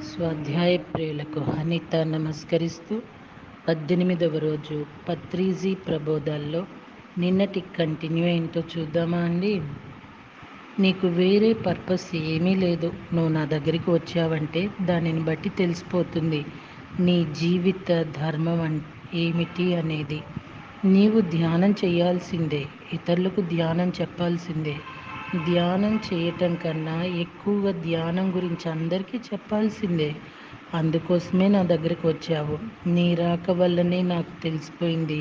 స్వాధ్యాయ ప్రియులకు అనిత నమస్కరిస్తూ 18వ రోజు పత్రిజీ ప్రబోధాల్లో నిన్నటి కంటిన్యూ ఏంటో చూద్దామా అండి. నీకు వేరే పర్పస్ ఏమీ లేదు. నువ్వు నా దగ్గరికి వచ్చావంటే దానిని బట్టి తెలిసిపోతుంది నీ జీవిత ధర్మం ఏమిటి అనేది. నీవు ధ్యానం చేయాల్సిందే, ఇతరులకు ధ్యానం చెప్పాల్సిందే. ధ్యానం చేయటం కన్నా ఎక్కువగా ధ్యానం గురించి అందరికీ చెప్పాల్సిందే. అందుకోసమే నా దగ్గరికి వచ్చావు. నీ రాక వల్లనే నాకు తెలిసిపోయింది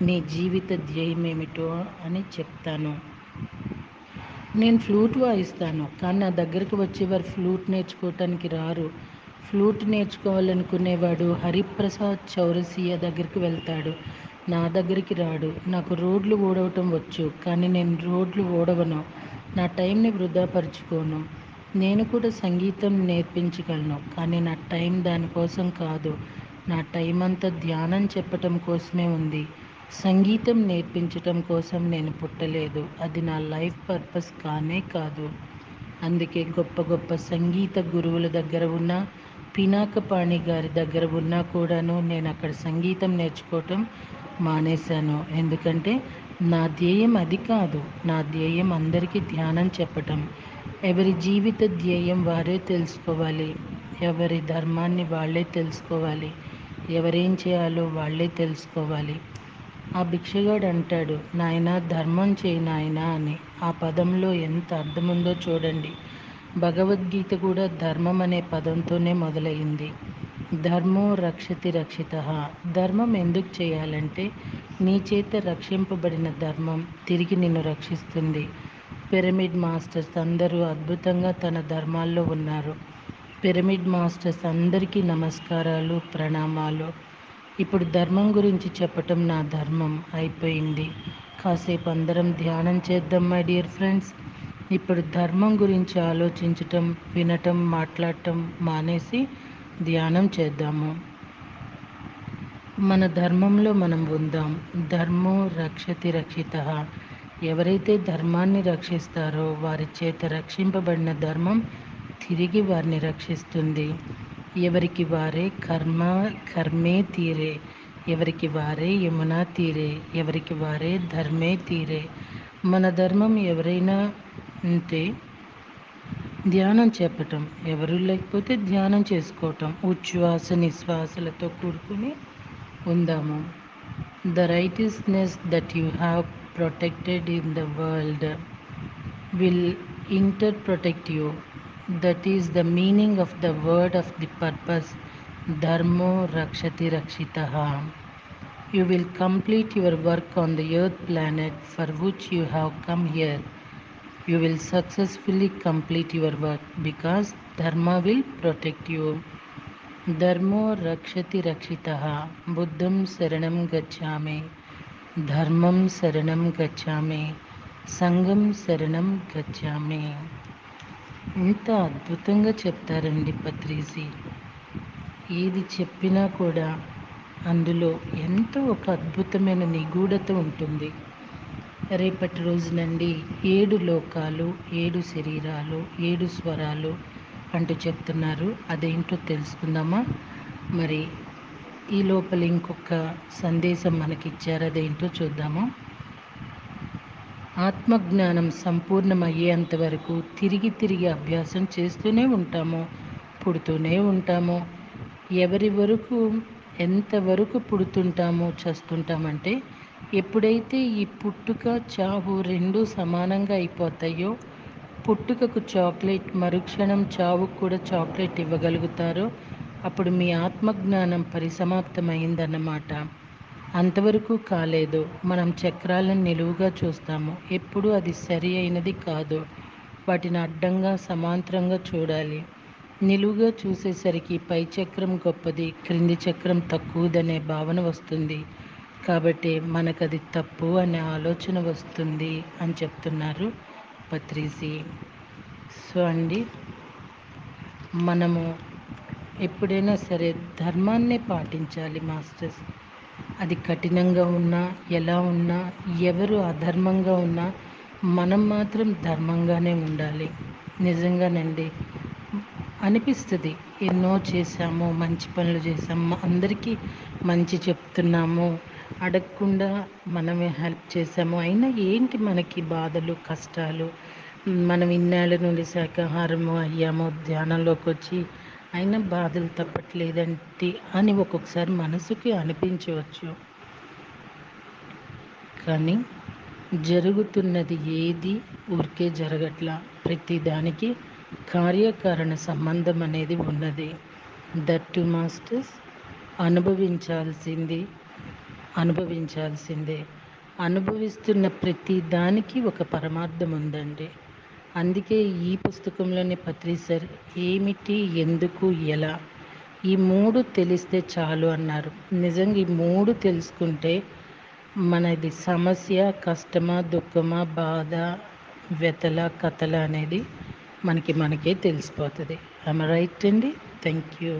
నీ జీవిత ధ్యేయం ఏమిటో అని చెప్తాను. నేను ఫ్లూట్ వాయిస్తాను, కానీ నా దగ్గరికి వచ్చేవారు ఫ్లూట్ నేర్చుకోవటానికి రారు. ఫ్లూట్ నేర్చుకోవాలనుకునేవాడు హరిప్రసాద్ చౌరసియా దగ్గరికి వెళ్తాడు, నా దగ్గరికి రాడు. నాకు రోడ్లు ఓడవటం వచ్చు, కానీ నేను రోడ్లు ఓడవను. నా టైంని వృధాపరుచుకోను. నేను కూడా సంగీతం నేర్పించగలను, కానీ నా టైం దానికోసం కాదు. నా టైం అంతా ధ్యానం చెప్పటం కోసమే ఉంది. సంగీతం నేర్పించటం కోసం నేను పుట్టలేదు. అది నా లైఫ్ పర్పస్ కానే కాదు. అందుకే గొప్ప గొప్ప సంగీత గురువుల దగ్గర ఉన్న పినాకపాణి గారి దగ్గర ఉన్నా కూడాను నేను అక్కడ సంగీతం నేర్చుకోవటం మానేశాను. ఎందుకంటే నా ధ్యేయం అది కాదు. నా ధ్యేయం అందరికీ ధ్యానం చెప్పటం. ఎవరి జీవిత ధ్యేయం వారే తెలుసుకోవాలి. ఎవరి ధర్మాన్ని వాళ్ళే తెలుసుకోవాలి. ఎవరేం చేయాలో వాళ్ళే తెలుసుకోవాలి. ఆ భిక్షగాడు అంటాడు, నాయన ధర్మం చేయి నాయనా అని. ఆ పదంలో ఎంత అర్థముందో చూడండి. భగవద్గీత కూడా ధర్మం అనే పదంతోనే మొదలైంది. ధర్మో రక్షతి రక్షిత. ధర్మం ఎందుకు చేయాలంటే నీ చేత రక్షింపబడిన ధర్మం తిరిగి నిన్ను రక్షిస్తుంది. పిరమిడ్ మాస్టర్స్ అందరూ అద్భుతంగా తన ధర్మాల్లో ఉన్నారు. పిరమిడ్ మాస్టర్స్ అందరికీ నమస్కారాలు, ప్రణామాలు. ఇప్పుడు ధర్మం గురించి చెప్పటం నా ధర్మం అయిపోయింది. కాసేపు అందరం ధ్యానం చేద్దాం మై డియర్ ఫ్రెండ్స్. ఇప్పుడు ధర్మం గురించి ఆలోచించటం, వినటం, మాట్లాడటం మానేసి ధ్యానం చేద్దాము. మన ధర్మంలో మనం ఉందాం. ధర్మో రక్షతి రక్షిత. ఎవరైతే ధర్మాన్ని రక్షిస్తారో వారి చేత రక్షింపబడిన ధర్మం తిరిగి వారిని రక్షిస్తుంది. ఎవరికి వారే కర్మే తీరే. ఎవరికి వారే యమునా తీరే. ఎవరికి వారే ధర్మే తీరే. మన ధర్మం ఎవరైనా ఉంటే ధ్యానం చెప్పటం, ఎవరు లేకపోతే ధ్యానం చేసుకోవటం. ఉచ్ఛ్వాస నిశ్వాసలతో కూడుకుని ఉందాము. The righteousness that you have protected in the world will interprotect you. That is the meaning of the word of the purpose. Dharmo rakshati rakshitaha. You will complete your work on the earth planet for which you have come here. You will successfully complete your work because Dharma will protect you. Dharmo rakshati rakshitaha. Buddham saranam gacchami. Dharmam saranam gacchami. సంఘం శరణం గచ్చామి. ఇంత అద్భుతంగా చెప్తారండి పత్రిజీ. ఏది చెప్పినా కూడా అందులో ఎంతో ఒక అద్భుతమైన నిగూఢత ఉంటుంది. రేపటి రోజునండి 7 లోకాలు, 7 శరీరాలు, 7 స్వరాలు అంటూ చెప్తున్నారు. అదేంటో తెలుసుకుందామా? మరి ఈ లోపల ఇంకొక సందేశం మనకిచ్చారు, అదేంటో చూద్దాము. ఆత్మజ్ఞానం సంపూర్ణమయ్యేంత వరకు తిరిగి తిరిగి అభ్యాసం చేస్తూనే ఉంటాము, పుడుతూనే ఉంటాము. ఎవరి వరకు ఎంతవరకు పుడుతుంటామో చస్తుంటామంటే ఎప్పుడైతే ఈ పుట్టుక చావు రెండూ సమానంగా అయిపోతాయో, పుట్టుకకు చాక్లెట్ మరుక్షణం చావుకు కూడా చాక్లెట్ ఇవ్వగలుగుతారో అప్పుడు మీ ఆత్మజ్ఞానం పరిసమాప్తమైందన్నమాట. అంతవరకు కాలేదు. మనం చక్రాలను నిలువుగా చూస్తాము, ఎప్పుడు అది సరి అయినది కాదు. వాటిని అడ్డంగా సమాంతరంగా చూడాలి. నిలువుగా చూసేసరికి పై చక్రం గొప్పది, క్రింది చక్రం తక్కువదనే భావన వస్తుంది. కాబట్టి మనకది తప్పు అనే ఆలోచన వస్తుంది అని చెప్తున్నారు పత్రిజీ. సో అండి, మనము ఎప్పుడైనా సరే ధర్మాన్నే పాటించాలి మాస్టర్స్. అది కఠినంగా ఉన్నా, ఎలా ఉన్నా, ఎవరు అధర్మంగా ఉన్నా మనం మాత్రం ధర్మంగానే ఉండాలి. నిజంగానండి, అనిపిస్తుంది. ఎన్నో చేశాము, మంచి పనులు చేసాము, అందరికీ మంచి చెప్తున్నాము, అడగకుండా మనమే హెల్ప్ చేసాము, అయినా ఏంటి మనకి బాధలు కష్టాలు, మనం ఇన్నేళ్ళ నుండి శాకాహారము అయ్యాము, ధ్యానంలోకి వచ్చి అయినా బాధలు తప్పట్లేదంటే అని ఒక్కొక్కసారి మనసుకి అనిపించవచ్చు. కానీ జరుగుతున్నది ఏది ఊరికే జరగట్లా. ప్రతిదానికి కార్యకారణ సంబంధం అనేది ఉన్నది. దట్ టు మాస్టర్స్ అనుభవించాల్సింది అనుభవించాల్సిందే. అనుభవిస్తున్న ప్రతి దానికి ఒక పరమార్థం ఉందండి. అందుకే ఈ పుస్తకంలోని పత్రిసర్ ఏమిటి, ఎందుకు, ఎలా ఈ మూడు తెలిస్తే చాలు అన్నారు. నిజంగా ఈ మూడు తెలుసుకుంటే మనది సమస్య కష్టమా దుఃఖమా బాధ వ్యతల కథల అనేది మనకే తెలిసిపోతుంది. ఐమ్ రైట్ అండి. Thank you.